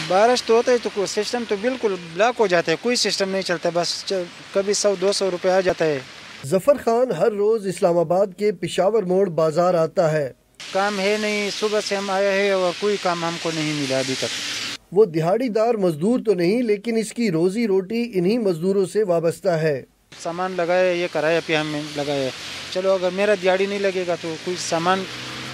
بارش تو ہوتا ہے تو سسٹم تو بالکل بلاک ہو جاتا ہے، کوئی سسٹم نہیں چلتا، بس کبھی 100-200 روپے آ جاتا ہے۔ ظفر خان ہر روز اسلام آباد کے پشاور موڑ بازار آتا ہے۔ کام ہے نہیں، صبح سے ہم آئے ہیں اور کوئی کام ہم کو نہیں ملا ابھی تک۔ وہ دہاڑی دار مزدور تو نہیں، لیکن اس کی روزی روٹی انہی مزدوروں سے وابستہ ہے۔ سامان لگایا، یہ کرایہ پہ ہم لگایا، چلو اگر میرا دیہاڑی نہیں لگے گا تو کچھ سامان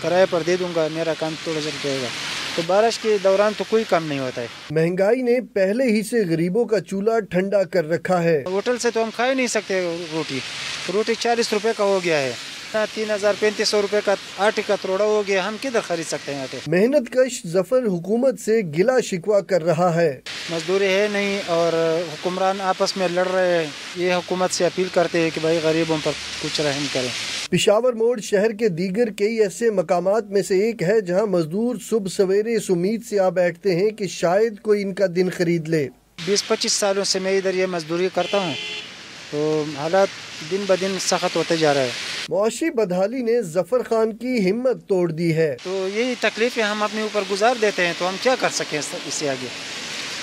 کرایہ پر دے دوں گا، میرا کام تھوڑا چل جائے گا۔ تو بارش کے دوران تو کوئی کام نہیں ہوتا ہے۔ مہنگائی نے پہلے ہی سے غریبوں کا چولہا ٹھنڈا کر رکھا ہے۔ ہوٹل سے تو ہم کھا ہی نہیں سکتے، روٹی 40 روپے کا ہو گیا ہے، 3000-3500 روپے کا آٹے کا تروڑا ہو گیا، ہم کدھر خرید سکتے ہیں آٹے؟ محنت کش ظفر حکومت سے گلا شکوہ کر رہا ہے۔ مزدوری ہے نہیں اور حکمران آپس میں لڑ رہے ہیں، یہ حکومت سے اپیل کرتے ہیں کہ بھائی غریبوں پر کچھ رحم کریں۔ پشاور موڑ شہر کے دیگر کئی ایسے مقامات میں سے ایک ہے جہاں مزدور صبح سویرے اس امید سے آ بیٹھتے ہیں کہ شاید کوئی ان کا دن خرید لے۔ 20-25 سالوں سے میں ادھر یہ مزدوری کرتا ہوں، تو حالات دن بدن سخت ہوتے جا رہا ہے۔ معاشی بدحالی نے ظفر خان کی ہمت توڑ دی ہے۔ تو یہی تکلیفیں ہم اپنے اوپر گزار دیتے ہیں، تو ہم کیا کر سکیں اس سے آگے؟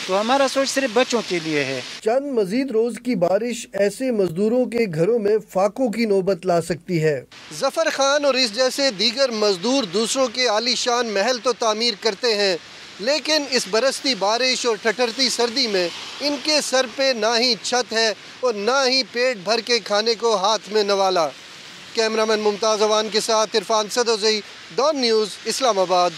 تو ہمارا سوچ صرف بچوں کے لیے ہے۔ چند مزید روز کی بارش ایسے مزدوروں کے گھروں میں فاقوں کی نوبت لا سکتی ہے۔ ظفر خان اور اس جیسے دیگر مزدور دوسروں کے عالی شان محل تو تعمیر کرتے ہیں، لیکن اس برستی بارش اور ٹھٹرتی سردی میں ان کے سر پہ نہ ہی چھت ہے اور نہ ہی پیٹ بھر کے کھانے کو ہاتھ میں نوالا۔ کیمرامین ممتاز اوان کے ساتھ عرفان صدوسی، ڈان نیوز، اسلام آباد۔